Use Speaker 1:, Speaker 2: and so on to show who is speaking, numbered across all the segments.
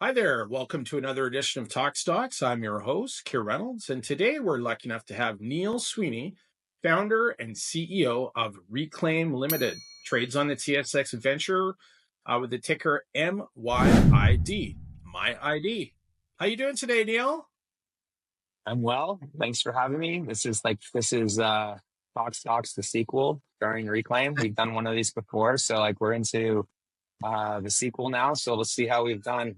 Speaker 1: Hi there. Welcome to another edition of TokStocks. I'm your host, Keir Reynolds, and today we're lucky enough to have Neil Sweeney, founder and CEO of Reclaim Ltd. Trades on the TSXV venture with the ticker MYID. MyID. How you doing today, Neil?
Speaker 2: I'm well. Thanks for having me. This is TokStocks, the sequel during Reclaim. We've done one of these before, so we're into the sequel now. So let's see how we've done.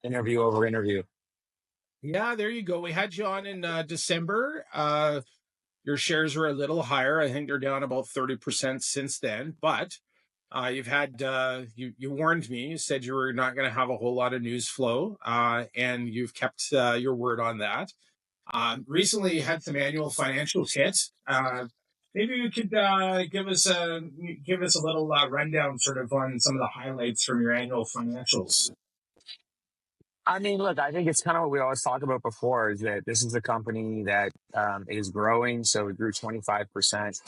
Speaker 2: Interview over interview.
Speaker 1: Yeah, there you go. We had you on in December. Your shares are a little higher. I think they're down about 30% since then, but you've had you warned me. You said you were not going to have a whole lot of news flow, and you've kept your word on that. Recently, you had some annual financials hit. Maybe you could give us a little rundown, sort of, on some of the highlights from your annual financials.
Speaker 2: I mean, look, I think it's kind of what we always talk about before is that this is a company that is growing. So it grew 25%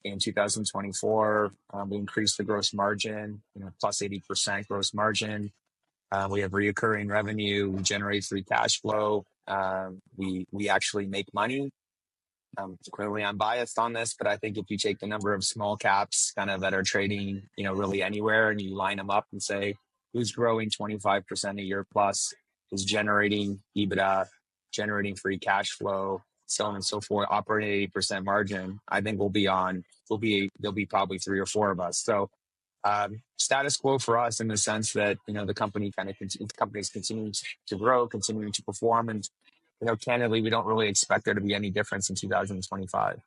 Speaker 2: in 2024. We increased the gross margin, plus 80% gross margin. We have reoccurring revenue. We generate free cash flow. We actually make money. Clearly, I'm biased on this, but I think if you take the number of small caps kind of that are trading, really anywhere, and you line them up and say who's growing 25% a year plus, is generating EBITDA, generating free cash flow, so on and so forth, operating 80% margin, I think there'll be probably three or four of us. So status quo for us in the sense that the company is continuing to grow, continuing to perform, and candidly, we don't really expect there to be any difference in 2025.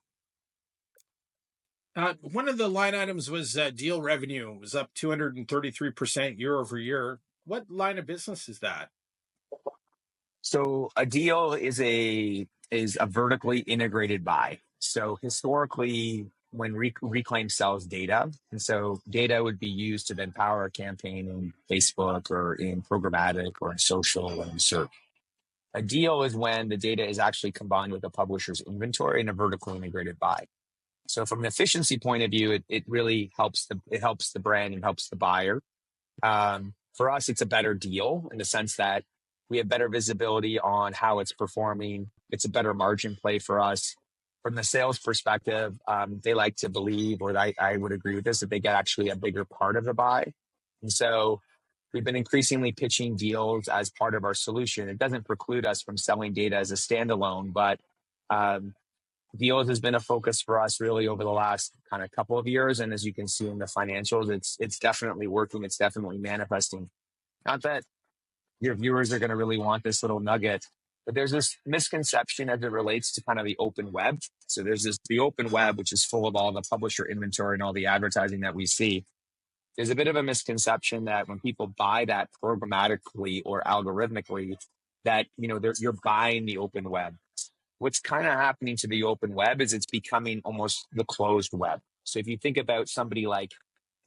Speaker 1: One of the line items was deal revenue. It was up 233% year over year. What line of business is that?
Speaker 2: So a deal is a vertically integrated buy. So historically, when Reclaim sells data, and so data would be used to then power a campaign in Facebook or in programmatic or in social or in search. A deal is when the data is actually combined with a publisher's inventory in a vertically integrated buy. So from an efficiency point of view, it really helps the brand and helps the buyer. For us, it's a better deal in the sense that we have better visibility on how it's performing. It's a better margin play for us. From the sales perspective, they like to believe, or I would agree with this, that they get actually a bigger part of the buy. And so we've been increasingly pitching deals as part of our solution. It doesn't preclude us from selling data as a standalone, but deals has been a focus for us really over the last kind of couple of years. And as you can see in the financials, it's definitely working. It's definitely manifesting. Not that your viewers are going to really want this little nugget, but there's this misconception as it relates to kind of the open web. So there's the open web, which is full of all the publisher inventory and all the advertising that we see. There's a bit of a misconception that when people buy that programmatically or algorithmically, that you're buying the open web. What's kind of happening to the open web is it's becoming almost the closed web. So if you think about somebody like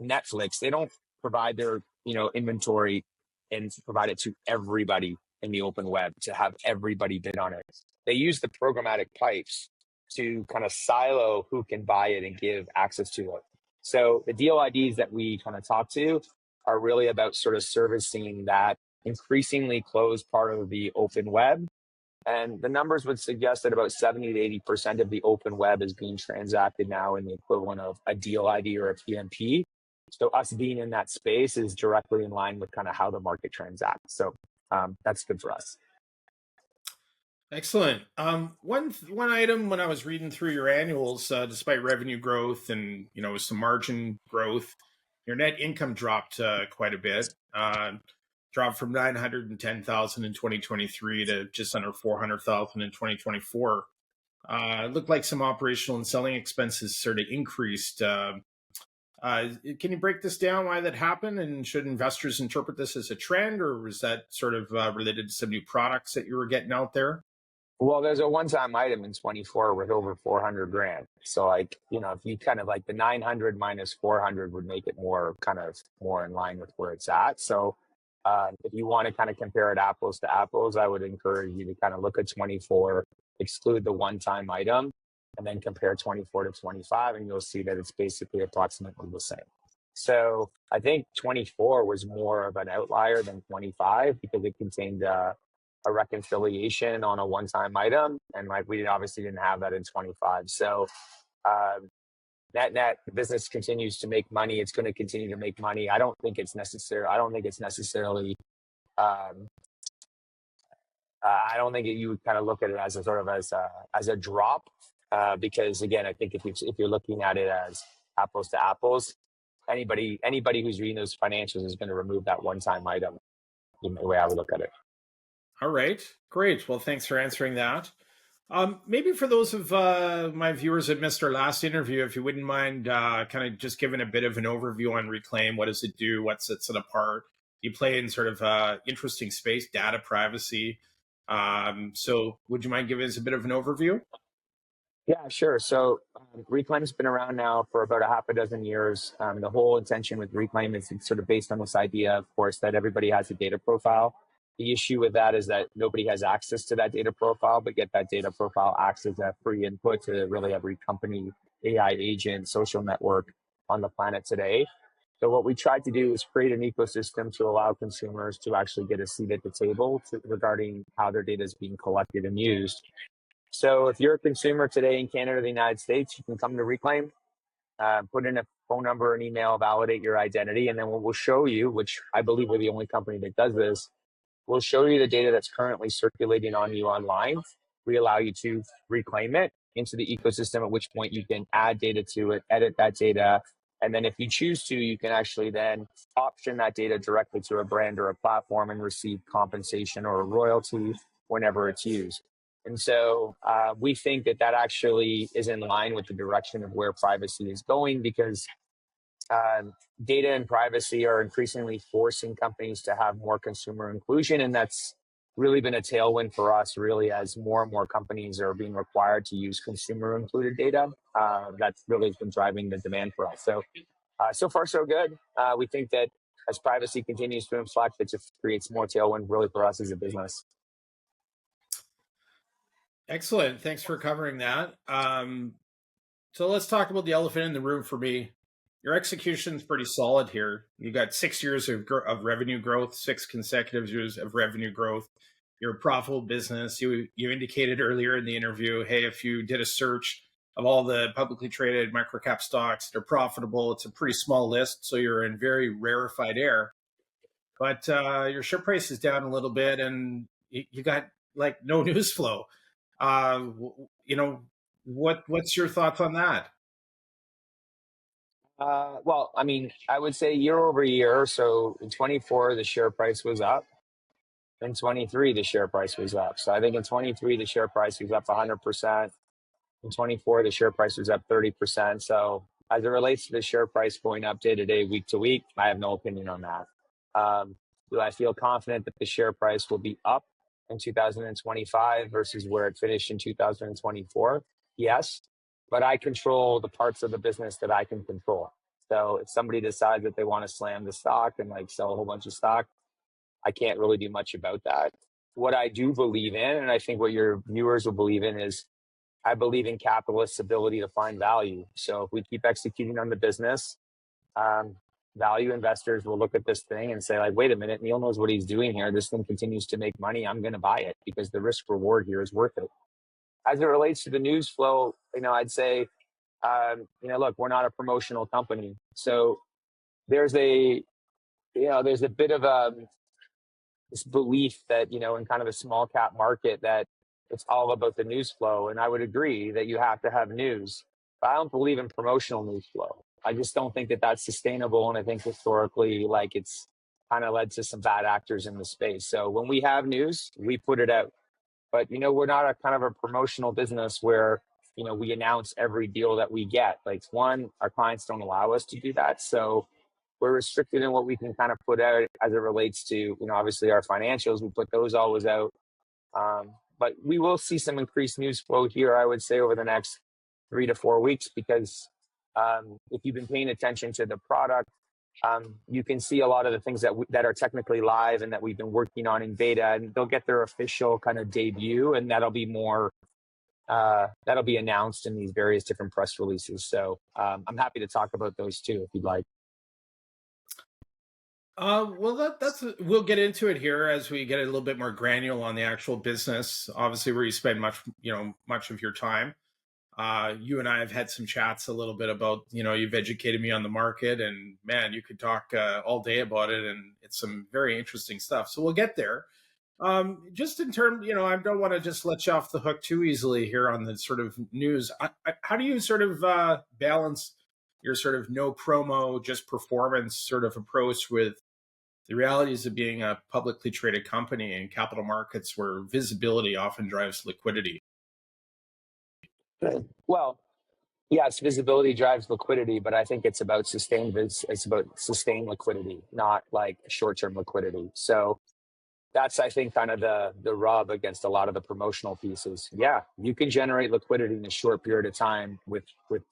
Speaker 2: Netflix, they don't provide their inventory and provide it to everybody in the open web to have everybody bid on it. They use the programmatic pipes to kind of silo who can buy it and give access to it. So the deal IDs that we kind of talk to are really about sort of servicing that increasingly closed part of the open web. And the numbers would suggest that about 70 to 80% of the open web is being transacted now in the equivalent of a deal ID or a PMP. So us being in that space is directly in line with kind of how the market transacts. So that's good for us.
Speaker 1: Excellent. One item when I was reading through your annuals, despite revenue growth and some margin growth, your net income dropped quite a bit. Dropped from 910,000 in 2023 to just under 400,000 in 2024. It looked like some operational and selling expenses sort of increased. Can you break this down, why that happened? And should investors interpret this as a trend, or was that sort of related to some new products that you were getting out there?
Speaker 2: Well, there's a one-time item in 24 with over 400 grand. So if you kind of the 900 minus 400 would make it more in line with where it's at. So if you want to kind of compare it apples to apples, I would encourage you to kind of look at 24, exclude the one-time item, and then compare 24 to 25, and you'll see that it's basically approximately the same. So I think 24 was more of an outlier than 25 because it contained a reconciliation on a one-time item, and like we obviously didn't have that in 25. So um, net, the business continues to make money. It's going to continue to make money. I don't think it's necessary. I don't think it's necessarily. Um, I don't think you would kind of look at it as a sort of as a drop, because again, I think if you're looking at it as apples to apples, anybody who's reading those financials is going to remove that one time item. The way I would look at it.
Speaker 1: All right, great. Well, thanks for answering that. Maybe for those of my viewers that missed our last interview, if you wouldn't mind kind of just giving a bit of an overview on Reclaim. What does it do? What sets it apart? You play in sort of interesting space, data privacy. So would you mind giving us a bit of an overview?
Speaker 2: Yeah, sure. So Reclaim's been around now for about a half a dozen years. The whole intention with Reclaim is it's sort of based on this idea, of course, that everybody has a data profile. The issue with that is that nobody has access to that data profile, but yet that data profile acts as a free input to really every company, AI agent, social network on the planet today. So what we tried to do is create an ecosystem to allow consumers to actually get a seat at the table regarding how their data is being collected and used. So if you're a consumer today in Canada or the United States, you can come to Reclaim, put in a phone number and email, validate your identity, and then what we'll show you, which I believe we're the only company that does this, we'll show you the data that's currently circulating on you online. We allow you to reclaim it into the ecosystem, at which point you can add data to it, edit that data. And then if you choose to, you can actually then option that data directly to a brand or a platform and receive compensation or a royalty whenever it's used. And so we think that that actually is in line with the direction of where privacy is going, because data and privacy are increasingly forcing companies to have more consumer inclusion. And that's really been a tailwind for us, really, as more and more companies are being required to use consumer included data. That's really been driving the demand for us. So, so far, so good. We think that as privacy continues to inflect, it just creates more tailwind really for us as a business.
Speaker 1: Excellent. Thanks for covering that. So let's talk about the elephant in the room for me. Your execution is pretty solid here. You got 6 years of revenue growth, 6 consecutive years of revenue growth. You're a profitable business. You indicated earlier in the interview, hey, if you did a search of all the publicly traded microcap stocks that are profitable, it's a pretty small list. So you're in very rarefied air. But your share price is down a little bit, and you got like no news flow. You know, what's your thoughts on that?
Speaker 2: Well, I mean, I would say year over year. So in 24, the share price was up. In 23, the share price was up. So I think in 23, the share price was up 100%. In 24, the share price was up 30%. So as it relates to the share price going up day to day, week to week, I have no opinion on that. Do I feel confident that the share price will be up in 2025 versus where it finished in 2024? Yes, but I control the parts of the business that I can control. So if somebody decides that they want to slam the stock and like sell a whole bunch of stock, I can't really do much about that. What I do believe in, and I think what your viewers will believe in, is I believe in capitalists' ability to find value. So if we keep executing on the business, um, value investors will look at this thing and say, like, wait a minute, Neil knows what he's doing here. This thing continues to make money. I'm going to buy it because the risk reward here is worth it. As it relates to the news flow, I'd say, look, we're not a promotional company. So there's there's a bit of this belief that, in kind of a small cap market, that it's all about the news flow. And I would agree that you have to have news, but I don't believe in promotional news flow. I just don't think that that's sustainable. And I think historically, like, it's kind of led to some bad actors in the space. So when we have news, we put it out. But, we're not a kind of a promotional business where, we announce every deal that we get. Like, one, our clients don't allow us to do that. So we're restricted in what we can kind of put out as it relates to, obviously our financials. We put those always out. But we will see some increased news flow here, I would say, over the next 3 to 4 weeks, because if you've been paying attention to the product, you can see a lot of the things that are technically live and that we've been working on in beta, and they'll get their official kind of debut, and that'll be announced in these various different press releases. So I'm happy to talk about those too, if you'd like.
Speaker 1: Well, that's we'll get into it here as we get a little bit more granular on the actual business. Obviously, where you spend much of your time. You and I have had some chats a little bit about, you've educated me on the market, and man, you could talk all day about it, and it's some very interesting stuff. So we'll get there. Just in terms, I don't want to just let you off the hook too easily here on the sort of news. How do you sort of balance your sort of no promo, just performance sort of approach with the realities of being a publicly traded company in capital markets where visibility often drives liquidity?
Speaker 2: Well, yes, visibility drives liquidity, but I think it's about it's about sustained liquidity, not like short-term liquidity. So that's, I think, kind of the rub against a lot of the promotional pieces. Yeah, you can generate liquidity in a short period of time with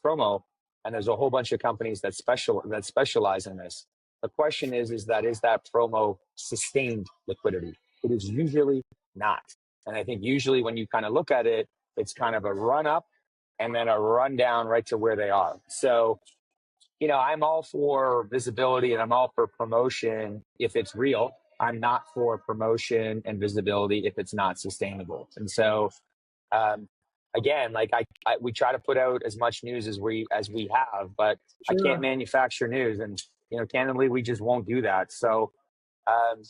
Speaker 2: promo, and there's a whole bunch of companies that specialize in this. The question is that promo sustained liquidity? It is usually not. And I think usually when you kind of look at it, it's kind of a run up and then a run down right to where they are. So, I'm all for visibility and I'm all for promotion if it's real. I'm not for promotion and visibility if it's not sustainable. And so, um, again, like we try to put out as much news as we have, but I can't
Speaker 1: Sure.
Speaker 2: manufacture news, and candidly, we just won't do that. So, um,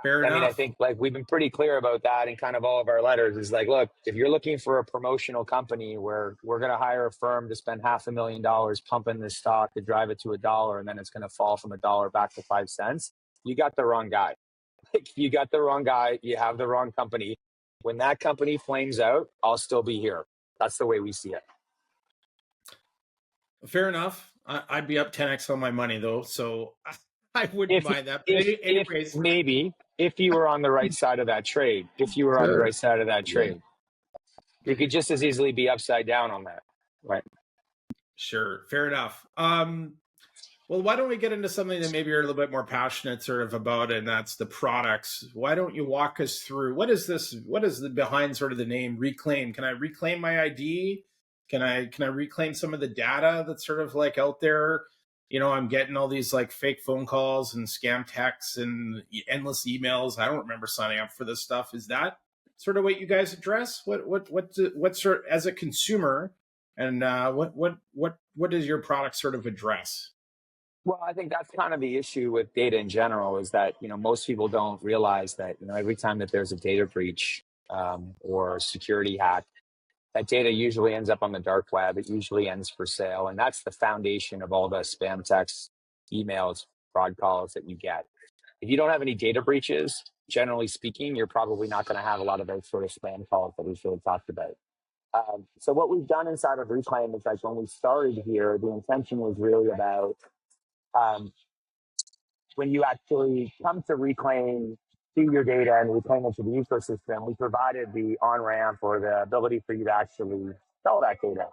Speaker 1: Fair
Speaker 2: I mean, I
Speaker 1: enough.
Speaker 2: think like we've been pretty clear about that in kind of all of our letters is like, look, if you're looking for a promotional company where we're going to hire a firm to spend $500,000 pumping this stock to drive it to $1 and then it's going to fall from $1 back to 5 cents, you got the wrong guy. Like, you got the wrong guy. You have the wrong company. When that company flames out, I'll still be here. That's the way we see it.
Speaker 1: Fair enough. I'd be up 10x on my money though, so I wouldn't
Speaker 2: If
Speaker 1: mind that. But
Speaker 2: if
Speaker 1: anyways,
Speaker 2: maybe if you were on the right side of that trade, if you were on the
Speaker 1: sure.
Speaker 2: right side of that
Speaker 1: Yeah.
Speaker 2: trade, you could just as easily be upside down on that. Right.
Speaker 1: Sure, fair enough. Well, why don't we get into something that maybe you're a little bit more passionate sort of about, and that's the products. Why don't you walk us through what is this? What is the behind sort of the name Reclaim? Can I reclaim my ID? Can I reclaim some of the data that's sort of like out there? I'm getting all these like fake phone calls and scam texts and endless emails. I don't remember signing up for this stuff. Is that sort of what you guys address? What sort as a consumer, and what does your product sort of address?
Speaker 2: Well, I think that's kind of the issue with data in general is that, most people don't realize that, every time that there's a data breach or security hack, that data usually ends up on the dark web. It usually ends for sale. And that's the foundation of all the spam texts, emails, fraud calls that you get. If you don't have any data breaches, generally speaking, you're probably not going to have a lot of those sort of spam calls that we should have talked about. So what we've done inside of Reclaim is like when we started here, the intention was really about um, when you actually come to reclaim, see your data and reclaim it to the ecosystem, we provided the on-ramp or the ability for you to actually sell that data.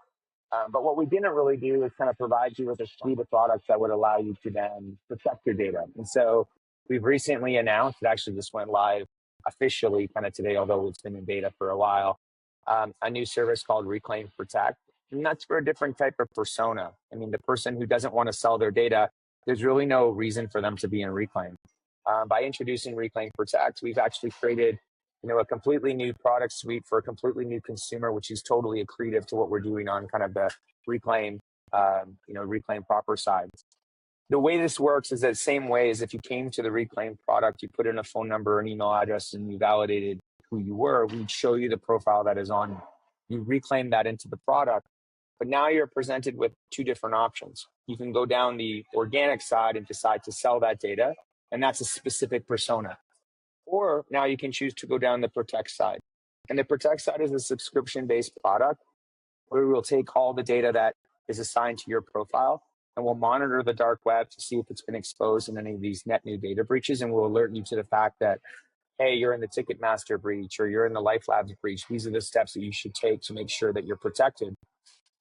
Speaker 2: But what we didn't really do is kind of provide you with a suite of products that would allow you to then protect your data. And so we've recently announced, it actually just went live officially kind of today, although it's been in beta for a while, a new service called Reclaim Protect. And that's for a different type of persona. I mean, the person who doesn't want to sell their data, there's really no reason for them to be in Reclaim. By introducing Reclaim Protect, we've actually created a completely new product suite for a completely new consumer, which is totally accretive to what we're doing on kind of the Reclaim, Reclaim proper side. The way this works is that same way as if you came to the Reclaim product, you put in a phone number, an email address, and you validated who you were, we'd show you the profile that is on you. You reclaim that into the product. But now you're presented with two different options. You can go down the organic side and decide to sell that data, and that's a specific persona. Or now you can choose to go down the Protect side. And the Protect side is a subscription-based product where we'll take all the data that is assigned to your profile and we'll monitor the dark web to see if it's been exposed in any of these net new data breaches. And we'll alert you to the fact that, hey, you're in the Ticketmaster breach or you're in the LifeLabs breach. These are the steps that you should take to make sure that you're protected.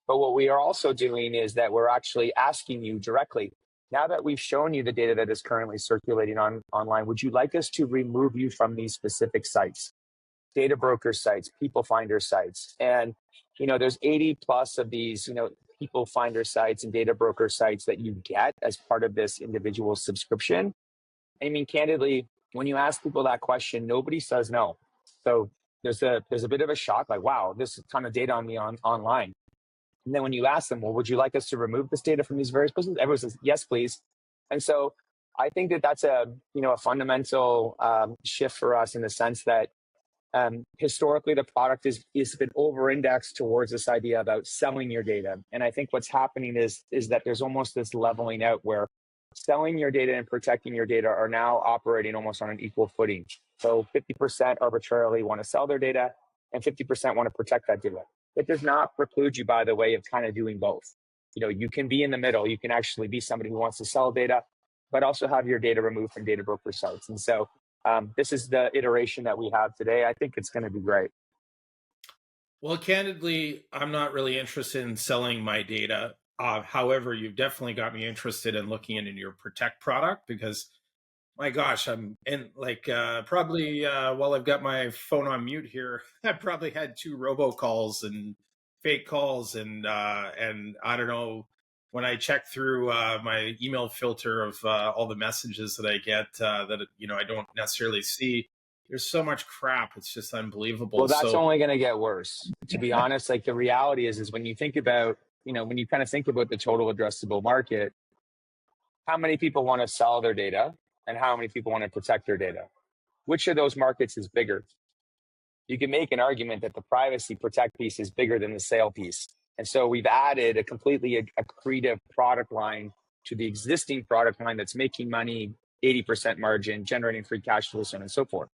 Speaker 2: But what we are also doing is that we're actually asking you directly, now that we've shown you the data that is currently circulating online, would you like us to remove you from these specific sites? Data broker sites, people finder sites. And, there's 80 plus of these, people finder sites and data broker sites that you get as part of this individual subscription. I mean, candidly, when you ask people that question, nobody says no. So there's a bit of a shock, like, wow, this ton of data on me online. And then when you ask them, well, would you like us to remove this data from these various places? Everyone says, yes, please. And so I think that that's a fundamental shift for us in the sense that historically the product is been over-indexed towards this idea about selling your data. And I think what's happening is that there's almost this leveling out where selling your data and protecting your data are now operating almost on an equal footing. So 50% arbitrarily want to sell their data and 50% want to protect that data. It does not preclude you, by the way, of kind of doing both. You can be in the middle. You can actually be somebody who wants to sell data, but also have your data removed from data broker sites. And so this is the iteration that we have today. I think it's going to be great.
Speaker 1: Well, candidly, I'm not really interested in selling my data. However, you've definitely got me interested in looking into your Protect product because, my gosh, I'm in probably while I've got my phone on mute here, I probably had 2 robocalls and fake calls, and I don't know, when I check through my email filter of all the messages that I get that I don't necessarily see. There's so much crap; it's just unbelievable.
Speaker 2: Well, that's
Speaker 1: So
Speaker 2: only going to get worse. To be honest, like the reality is when you think about, when you kind of think about the total addressable market, how many people want to sell their data and how many people want to protect their data? Which of those markets is bigger? You can make an argument that the privacy protect piece is bigger than the sale piece. And so we've added a completely accretive product line to the existing product line that's making money, 80% margin, generating free cash flow, so on and so forth.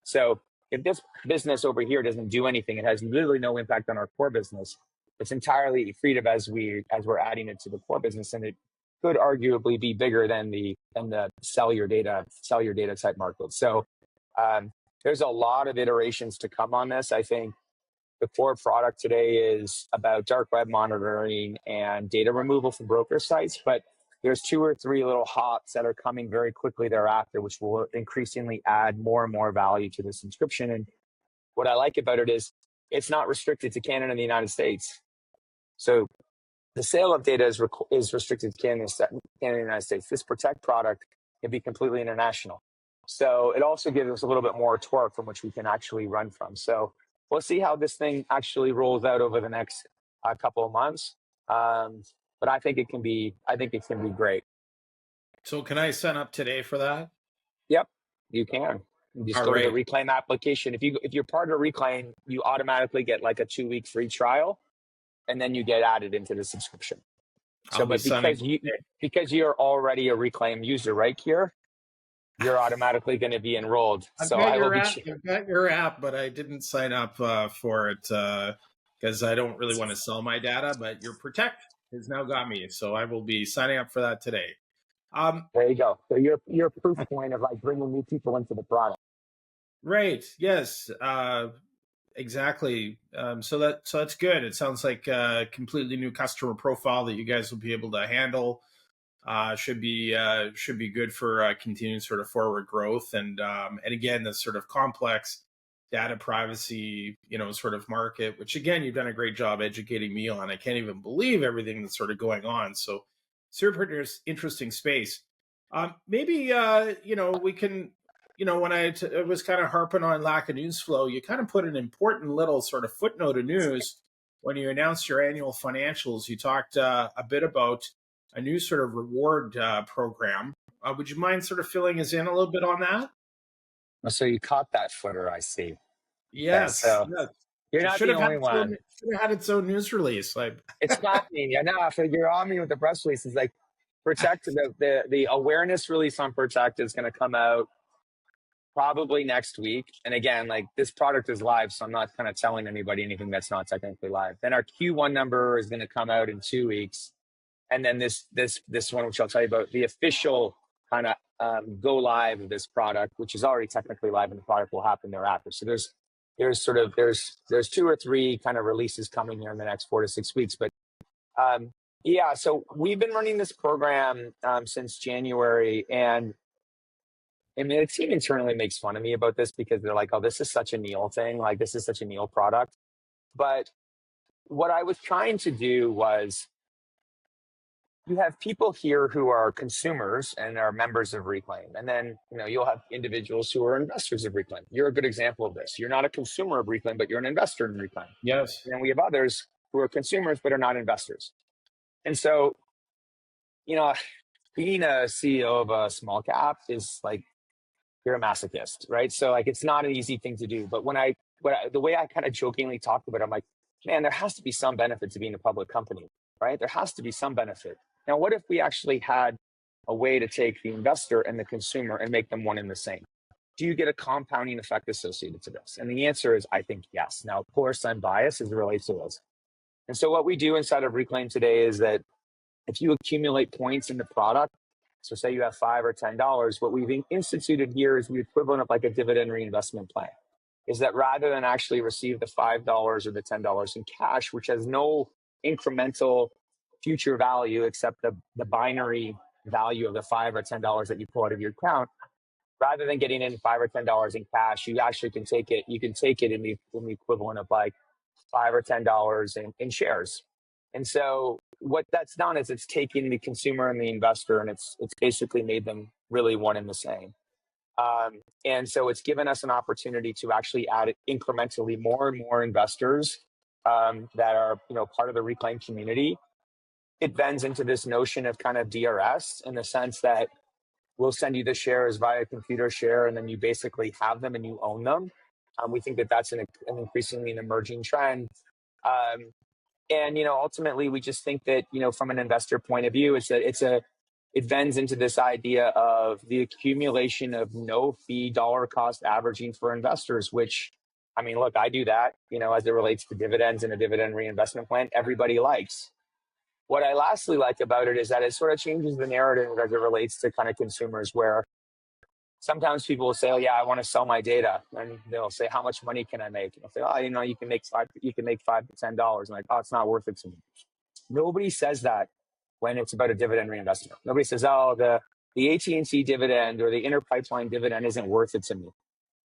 Speaker 2: So if this business over here doesn't do anything, it has literally no impact on our core business. It's entirely accretive as we're adding it to the core business, and it could arguably be bigger than the sell your data type market. So there's a lot of iterations to come on this. I think the core product today is about dark web monitoring and data removal from broker sites, but there's 2 or 3 little hops that are coming very quickly thereafter, which will increasingly add more and more value to the subscription. And what I like about it is it's not restricted to Canada and the United States. So the sale of data is restricted to Canada and the United States. This Protect product can be completely international. So it also gives us a little bit more torque from which we can actually run from. So we'll see how this thing actually rolls out over the next couple of months. But I think it can be great.
Speaker 1: So can I sign up today for that?
Speaker 2: Yep, you can. You just go to the Reklaim application. If you're part of Reklaim, you automatically get like a 2-week free trial, and then you get added into the subscription. So, but because you're already a Reklaim user, right, Keir? You're automatically going to be enrolled.
Speaker 1: I've got your app, but I didn't sign up for it because I don't really want to sell my data. But your Protect has now got me, so I will be signing up for that today.
Speaker 2: There you go. So you're a proof point of like bringing new people into the product.
Speaker 1: Right. Yes. Exactly. So that's good. It sounds like a completely new customer profile that you guys will be able to handle. Should be good for continuing sort of forward growth, and again, this sort of complex data privacy, sort of market, which again, you've done a great job educating me on. I can't even believe everything that's sort of going on. So super interesting space. Maybe we can, when I was kind of harping on lack of news flow, you kind of put an important little sort of footnote of news when you announced your annual financials. You talked a bit about a new sort of reward program. Would you mind sort of filling us in a little bit on that?
Speaker 2: So you caught that footer, I see.
Speaker 1: Yes.
Speaker 2: Yeah, so
Speaker 1: yes.
Speaker 2: you're not the only one.
Speaker 1: Should have had its own news release.
Speaker 2: It's not me. I know. So you're on me with the press release. It's like Protect, the awareness release on Protect is going to come out probably next week. And again, like this product is live, so I'm not kind of telling anybody anything that's not technically live. Then our Q1 number is going to come out in 2 weeks. And then this one, which I'll tell you about, the official kind of go live of this product, which is already technically live, and the product will happen thereafter. So there's 2 or 3 kind of releases coming here in the next 4 to 6 weeks. But yeah, so we've been running this program since January, and I mean, the team internally makes fun of me about this because they're like, "Oh, this is such a Neil thing. Like, this is such a Neil product." But what I was trying to do was you have people here who are consumers and are members of Reclaim. And then, you'll have individuals who are investors of Reclaim. You're a good example of this. You're not a consumer of Reclaim, but you're an investor in Reclaim.
Speaker 1: Yes.
Speaker 2: And then we have others who are consumers, but are not investors. And so, being a CEO of a small cap is like, you're a masochist, right? So like, it's not an easy thing to do. But the way I kind of jokingly talk about it, I'm like, man, there has to be some benefit to being a public company, right? There has to be some benefit. Now, what if we actually had a way to take the investor and the consumer and make them one and the same? Do you get a compounding effect associated to this? And the answer is, I think, yes. Now, of course, I'm biased as it relates to this. And so what we do inside of Reclaim today is that if you accumulate points in the product, so say you have $5 or $10, what we've instituted here is the equivalent of like a dividend reinvestment plan. Is that rather than actually receive the $5 or the $10 in cash, which has no incremental future value except the binary value of the $5 or $10 that you pull out of your account, rather than getting in $5 or $10 in cash, you actually can take it. You can take it in the equivalent of like $5 or $10 in shares. And so what that's done is it's taken the consumer and the investor, and it's basically made them really one and the same. And so it's given us an opportunity to actually add incrementally more and more investors that are part of the Reclaim community. It bends into this notion of kind of DRS in the sense that we'll send you the shares via computer share, and then you basically have them and you own them. We think that that's an increasingly an emerging trend. And ultimately, we just think that from an investor point of view, it bends into this idea of the accumulation of no fee dollar cost averaging for investors. Which, I mean, look, I do that. As it relates to dividends and a dividend reinvestment plan, everybody likes. What I lastly like about it is that it sort of changes the narrative as it relates to kind of consumers, where sometimes people will say, "Oh yeah, I want to sell my data," and they'll say, "How much money can I make?" And I'll say, "Oh, you can make $5 to $10." I'm like, "Oh, it's not worth it to me." Nobody says that when it's about a dividend reinvestment. Nobody says, "Oh, the AT&T dividend or the Interpipeline dividend isn't worth it to me."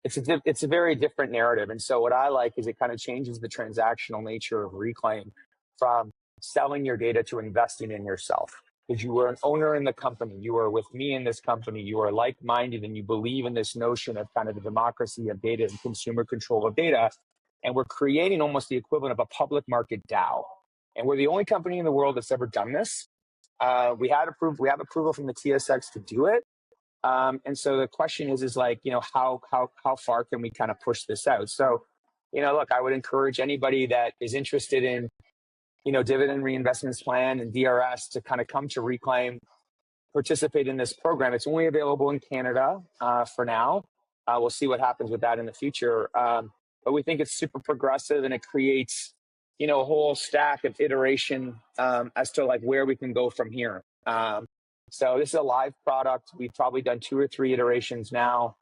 Speaker 2: It's a very different narrative. And so what I like is it kind of changes the transactional nature of Reclaim from selling your data to investing in yourself. Because you were an owner in the company, you are with me in this company, you are like-minded, and you believe in this notion of kind of the democracy of data and consumer control of data. And we're creating almost the equivalent of a public market DAO. And we're the only company in the world that's ever done this. We have approval from the TSX to do it. And so the question is like, how far can we kind of push this out? So, look, I would encourage anybody that is interested in dividend reinvestments plan and DRS to kind of come to Reclaim, participate in this program. It's only available in Canada for now. We'll see what happens with that in the future. But we think it's super progressive, and it creates, a whole stack of iteration as to like where we can go from here. So this is a live product. We've probably done 2 or 3 iterations now.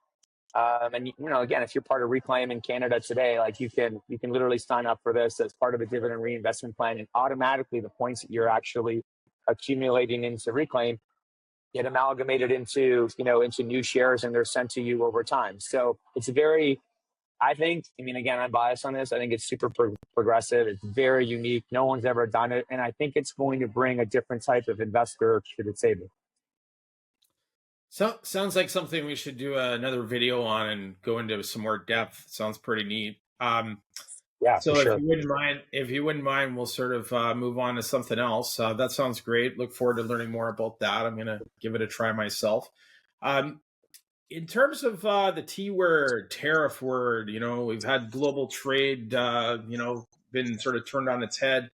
Speaker 2: And again, if you're part of Reclaim in Canada today, like you can literally sign up for this as part of a dividend reinvestment plan, and automatically the points that you're actually accumulating into Reclaim get amalgamated into new shares, and they're sent to you over time. So it's again, I'm biased on this. I think it's super progressive. It's very unique. No one's ever done it. And I think it's going to bring a different type of investor to the table.
Speaker 1: So sounds like something we should do another video on and go into some more depth. Sounds pretty neat.
Speaker 2: Yeah.
Speaker 1: So
Speaker 2: for sure.
Speaker 1: if you wouldn't mind, we'll sort of move on to something else. That sounds great. Look forward to learning more about that. I'm going to give it a try myself. In terms of the T word, tariff word, we've had global trade, been sort of turned on its head.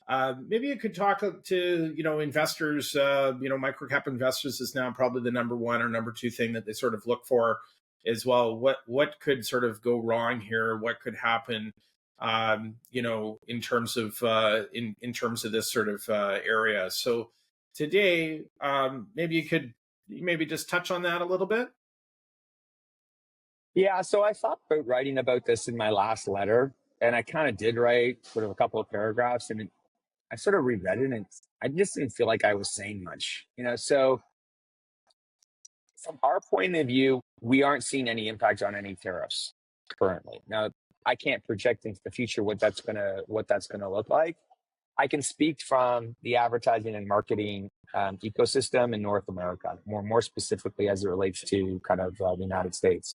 Speaker 1: Maybe you could talk to, investors, microcap investors is now probably the number 1 or number 2 thing that they sort of look for as well. What could sort of go wrong here? What could happen, in terms of in terms of this sort of area? So today, maybe you could just touch on that a little bit.
Speaker 2: Yeah, so I thought about writing about this in my last letter, and I kind of did write sort of a couple of paragraphs, and I sort of reread it, and I just didn't feel like I was saying much, So from our point of view, we aren't seeing any impact on any tariffs currently. Now, I can't project into the future what that's gonna look like. I can speak from the advertising and marketing ecosystem in North America, more specifically as it relates to kind of the United States.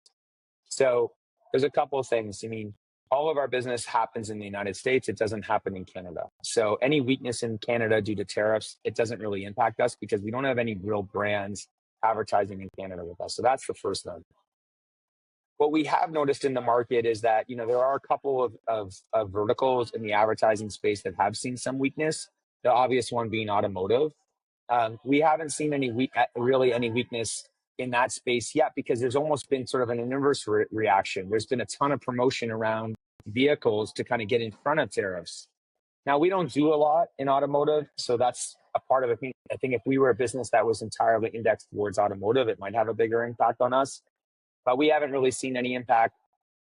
Speaker 2: So there's a couple of things. I mean, all of our business happens in the United States. It doesn't happen in Canada. So any weakness in Canada due to tariffs, it doesn't really impact us because we don't have any real brands advertising in Canada with us. So that's the first thing. What we have noticed in the market is that, there are a couple of verticals in the advertising space that have seen some weakness. The obvious one being automotive. We haven't seen really any weakness in that space yet because there's almost been sort of an inverse reaction. There's been a ton of promotion around vehicles to kind of get in front of tariffs. Now, we don't do a lot in automotive, so that's a part of it. I think if we were a business that was entirely indexed towards automotive, it might have a bigger impact on us. But we haven't really seen any impact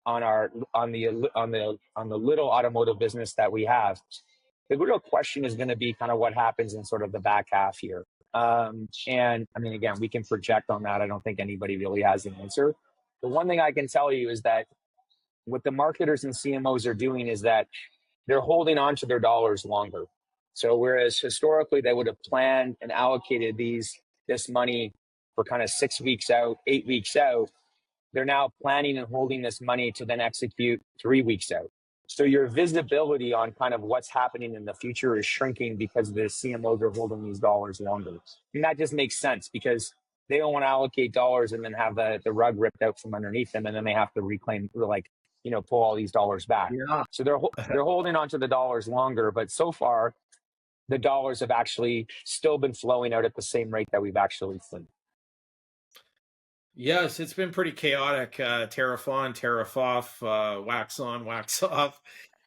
Speaker 2: on the little automotive business that we have. The real question is going to be kind of what happens in sort of the back half here. And I mean, again, we can project on that. I don't think anybody really has an answer. The one thing I can tell you is that what the marketers and CMOs are doing is that they're holding on to their dollars longer. So whereas historically they would have planned and allocated this money for kind of 6 weeks out, 8 weeks out, they're now planning and holding this money to then execute 3 weeks out. So your visibility on kind of what's happening in the future is shrinking because the CMOs are holding these dollars longer. And that just makes sense because they don't want to allocate dollars and then have the rug ripped out from underneath them, and then they have to reclaim, pull all these dollars back.
Speaker 1: Yeah.
Speaker 2: So they're holding onto the dollars longer, but so far the dollars have actually still been flowing out at the same rate that we've actually seen.
Speaker 1: Yes, it's been pretty chaotic. Tariff on, tariff off, wax on, wax off.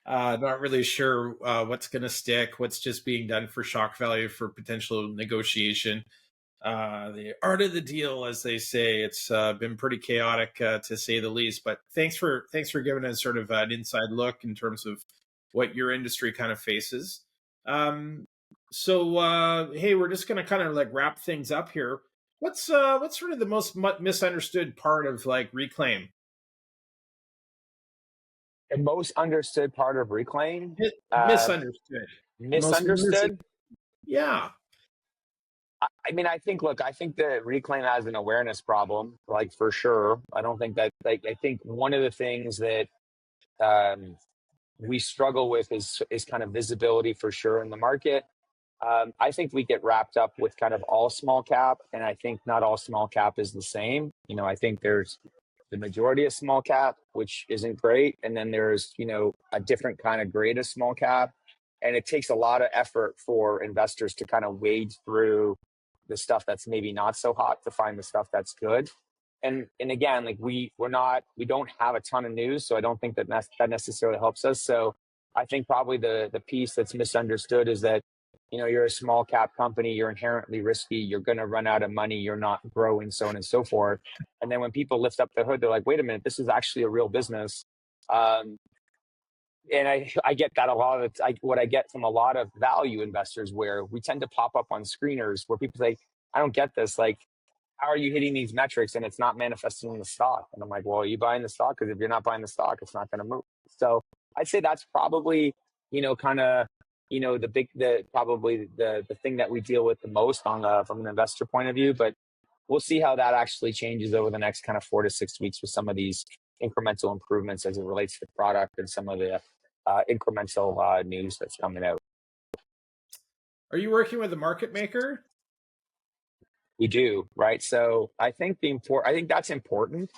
Speaker 1: Not really sure what's going to stick, what's just being done for shock value for potential negotiation. The art of the deal, as they say. It's been pretty chaotic to say the least. But thanks for giving us sort of an inside look in terms of what your industry kind of faces. So hey, we're just going to kind of like wrap things up here. What's sort of the most misunderstood part of like Reclaim?
Speaker 2: The most understood part of Reclaim?
Speaker 1: Misunderstood.
Speaker 2: Misunderstood?
Speaker 1: Yeah.
Speaker 2: I mean, I think that Reclaim has an awareness problem, like for sure. I don't think that, I think one of the things that we struggle with is kind of visibility for sure in the market. I think we get wrapped up with kind of all small cap, and I think not all small cap is the same. I think there's the majority of small cap, which isn't great. And then there's, a different kind of grade of small cap. And it takes a lot of effort for investors to kind of wade through the stuff that's maybe not so hot to find the stuff that's good. And again, like we don't have a ton of news, so I don't think that necessarily helps us. So I think probably the piece that's misunderstood is that, you're a small cap company, you're inherently risky, you're going to run out of money, you're not growing, so on and so forth. And then when people lift up the hood, they're like, wait a minute, this is actually a real business. And I get that what I get from a lot of value investors, where we tend to pop up on screeners where people say, I don't get this. Like, how are you hitting these metrics and it's not manifesting in the stock? And I'm like, well, are you buying the stock? Because if you're not buying the stock, it's not going to move. So I'd say that's probably, kind of, the thing that we deal with the most from an investor point of view. But we'll see how that actually changes over the next kind of 4 to 6 weeks with some of these incremental improvements as it relates to the product and some of the incremental news that's coming out.
Speaker 1: Are you working with a market maker?
Speaker 2: We do, right? So I think that's important,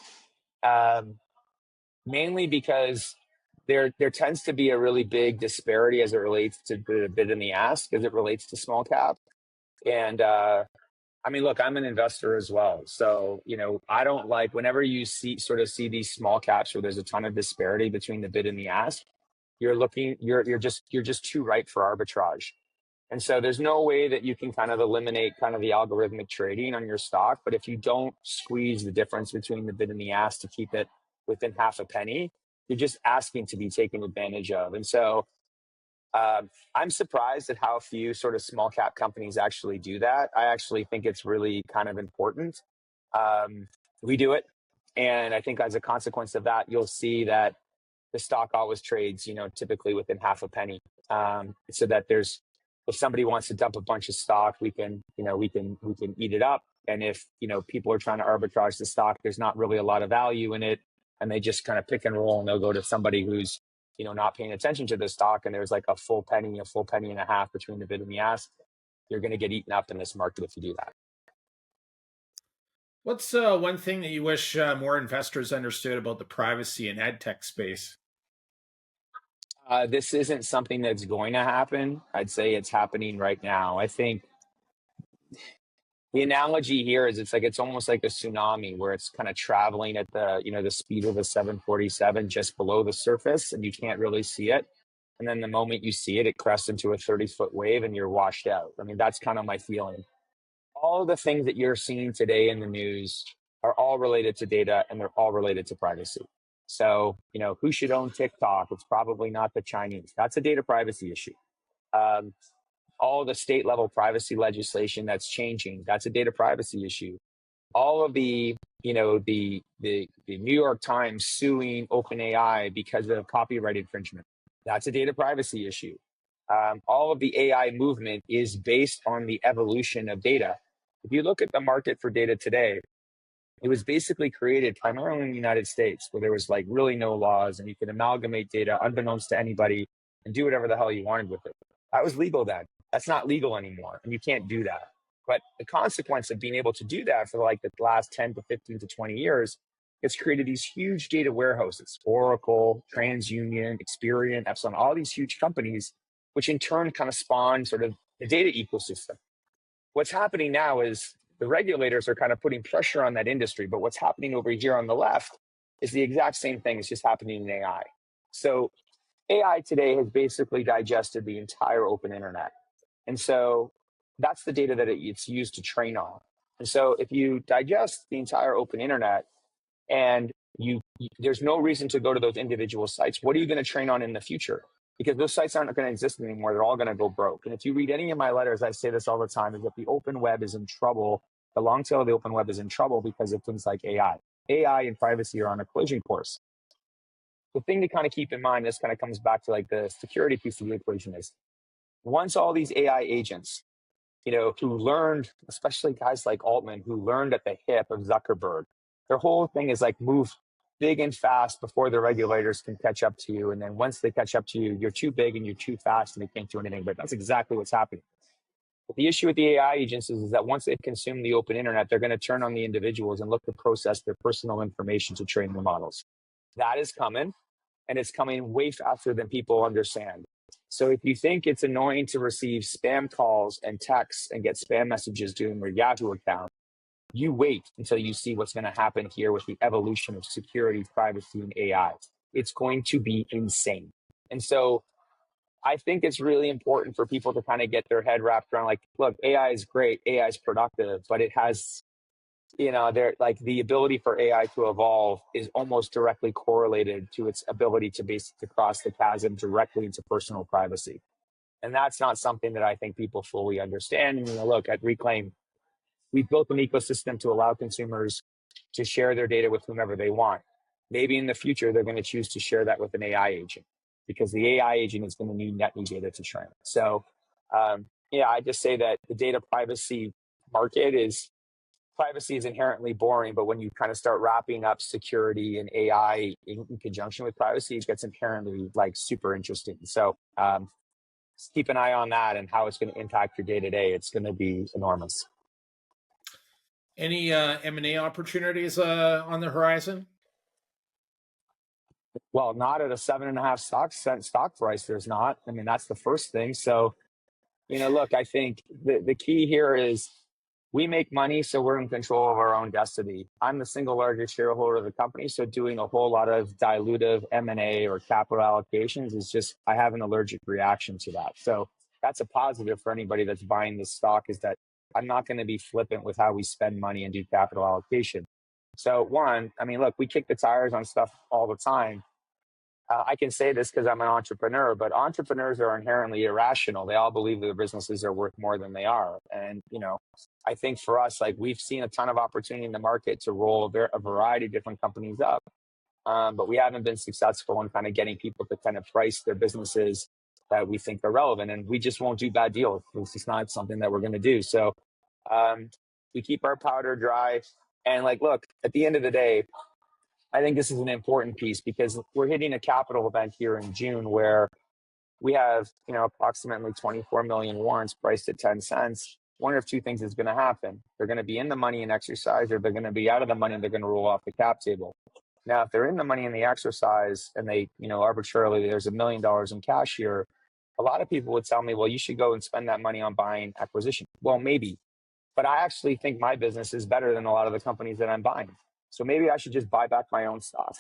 Speaker 2: mainly because there tends to be a really big disparity as it relates to the bid and the ask as it relates to small cap. And I mean, look, I'm an investor as well. So, I don't like whenever you see these small caps where there's a ton of disparity between the bid and the ask, you're just too ripe for arbitrage. And so there's no way that you can kind of eliminate kind of the algorithmic trading on your stock. But if you don't squeeze the difference between the bid and the ask to keep it within half a penny, you're just asking to be taken advantage of. And so I'm surprised at how few sort of small cap companies actually do that. I actually think it's really kind of important. We do it. And I think as a consequence of that, you'll see that the stock always trades, typically within half a penny so that if somebody wants to dump a bunch of stock, we can eat it up. And if, people are trying to arbitrage the stock, there's not really a lot of value in it. And they just kind of pick and roll, and they'll go to somebody who's, not paying attention to the stock. And there's like a full penny and a half between the bid and the ask. You're going to get eaten up in this market if you do that.
Speaker 1: What's one thing that you wish more investors understood about the privacy and ad tech space?
Speaker 2: This isn't something that's going to happen. I'd say it's happening right now. I think the analogy here is it's almost like a tsunami where it's kind of traveling at the speed of a 747 just below the surface, and you can't really see it. And then the moment you see it, it crests into a 30-foot wave and you're washed out. I mean, that's kind of my feeling. All the things that you're seeing today in the news are all related to data, and they're all related to privacy. So, who should own TikTok? It's probably not the Chinese. That's a data privacy issue. All the state level privacy legislation that's changing, that's a data privacy issue. All of the New York Times suing OpenAI because of copyright infringement, that's a data privacy issue. All of the AI movement is based on the evolution of data. If you look at the market for data today, it was basically created primarily in the United States, where there was like really no laws, and you could amalgamate data unbeknownst to anybody and do whatever the hell you wanted with it. That was legal then. That's not legal anymore, and you can't do that. But the consequence of being able to do that for like the last 10 to 15 to 20 years, it's created these huge data warehouses, Oracle, TransUnion, Experian, Epsilon, all these huge companies, which in turn kind of spawn sort of the data ecosystem. What's happening now is the regulators are kind of putting pressure on that industry, but what's happening over here on the left is the exact same thing. It's just happening in AI. So AI today has basically digested the entire open internet. And so that's the data that it's used to train on. And so if you digest the entire open internet and there's no reason to go to those individual sites, what are you going to train on in the future? Because those sites aren't going to exist anymore. They're all going to go broke. And if you read any of my letters, I say this all the time, is that the open web is in trouble. The long tail of the open web is in trouble because of things like AI. AI and privacy are on a collision course. The thing to kind of keep in mind, this kind of comes back to like the security piece of the equation, is once all these AI agents, who learned, especially guys like Altman, who learned at the hip of Zuckerberg, their whole thing is like move big and fast before the regulators can catch up to you. And then once they catch up to you, you're too big and you're too fast and they can't do anything. But that's exactly what's happening. But the issue with the AI agents is that once they consume the open internet, they're going to turn on the individuals and look to process their personal information to train the models. That is coming, and it's coming way faster than people understand. So if you think it's annoying to receive spam calls and texts and get spam messages to your Yahoo account, you wait until you see what's going to happen here with the evolution of security, privacy, and AI. It's going to be insane. And so I think it's really important for people to kind of get their head wrapped around, like, look, AI is great, AI is productive, but it has, the ability for AI to evolve is almost directly correlated to its ability to basically cross the chasm directly into personal privacy. And that's not something that I think people fully understand. And, look, at Reclaim, we've built an ecosystem to allow consumers to share their data with whomever they want. Maybe in the future, they're going to choose to share that with an AI agent, because the AI agent is going to need net new data to train. So, I just say that the data privacy market privacy is inherently boring, but when you kind of start wrapping up security and AI in conjunction with privacy, it gets inherently like super interesting. So keep an eye on that and how it's going to impact your day to day. It's going to be enormous.
Speaker 1: Any M&A opportunities on the horizon?
Speaker 2: Well, not at a 7.5 stock price. There's not. I mean, that's the first thing. So, look, I think the key here is we make money, so we're in control of our own destiny. I'm the single largest shareholder of the company, so doing a whole lot of dilutive M&A or capital allocations is just, I have an allergic reaction to that. So that's a positive for anybody that's buying this stock, is that I'm not going to be flippant with how we spend money and do capital allocation. So look, we kick the tires on stuff all the time. I can say this because I'm an entrepreneur, but entrepreneurs are inherently irrational. They all believe their businesses are worth more than they are. And, I think for us, like, we've seen a ton of opportunity in the market to roll a variety of different companies up. But we haven't been successful in kind of getting people to kind of price their businesses that we think are relevant, and we just won't do bad deals. It's just not something that we're going to do. So we keep our powder dry. And like, look, at the end of the day, I think this is an important piece because we're hitting a capital event here in June where we have, approximately 24 million warrants priced at 10 cents. One of two things is going to happen. They're going to be in the money and exercise, or they're going to be out of the money and they're going to roll off the cap table. Now, if they're in the money in the exercise and they, arbitrarily, there's $1 million in cash here, a lot of people would tell me, well, you should go and spend that money on buying acquisition. Well, maybe, but I actually think my business is better than a lot of the companies that I'm buying. So maybe I should just buy back my own stock.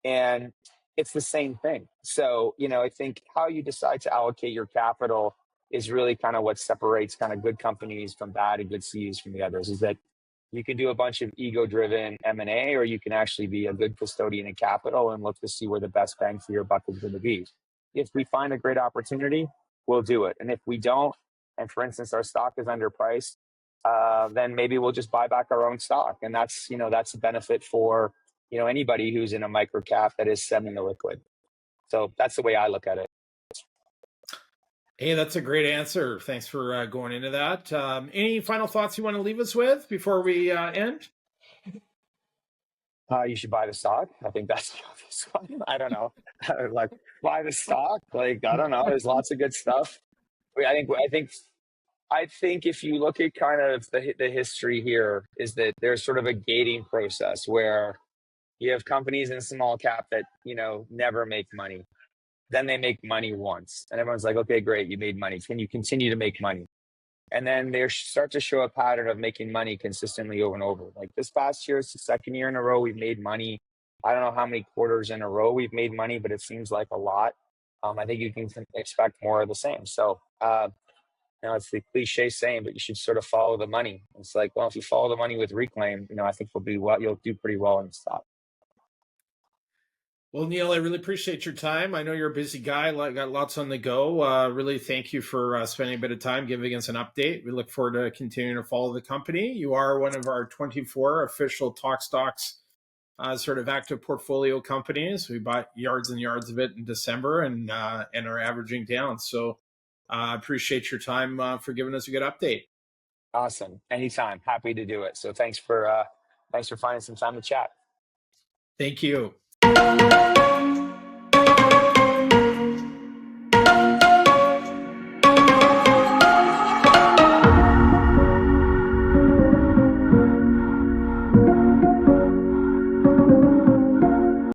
Speaker 2: And it's the same thing. So, I think how you decide to allocate your capital is really kind of what separates kind of good companies from bad and good CEOs from the others, is that you can do a bunch of ego-driven M&A, or you can actually be a good custodian of capital and look to see where the best bang for your buck is going to be. If we find a great opportunity, we'll do it. And if we don't, and for instance, our stock is underpriced, then maybe we'll just buy back our own stock. And that's a benefit for, anybody who's in a micro cap that is semi-liquid. So that's the way I look at it.
Speaker 1: Hey, that's a great answer. Thanks for going into that. Any final thoughts you want to leave us with before we end?
Speaker 2: You should buy the stock. I think that's the obvious one. I don't know. Like, buy the stock. Like, I don't know. There's lots of good stuff. I think if you look at kind of the history here, is that there's sort of a gating process where you have companies in small cap that, never make money. Then they make money once. And everyone's like, okay, great, you made money. Can you continue to make money? And then they start to show a pattern of making money consistently over and over. Like this past year, it's the second year in a row we've made money. I don't know how many quarters in a row we've made money, but it seems like a lot. I think you can expect more of the same. So, it's the cliche saying, but you should sort of follow the money. It's like, well, if you follow the money with Reclaim, I think you'll do pretty well in stock.
Speaker 1: Well, Neil, I really appreciate your time. I know you're a busy guy, got lots on the go. Really thank you for spending a bit of time giving us an update. We look forward to continuing to follow the company. You are one of our 24 official TokStocks sort of active portfolio companies. We bought yards and yards of it in December and are averaging down. So I appreciate your time for giving us a good update.
Speaker 2: Awesome. Anytime. Happy to do it. So thanks for finding some time to chat.
Speaker 1: Thank you.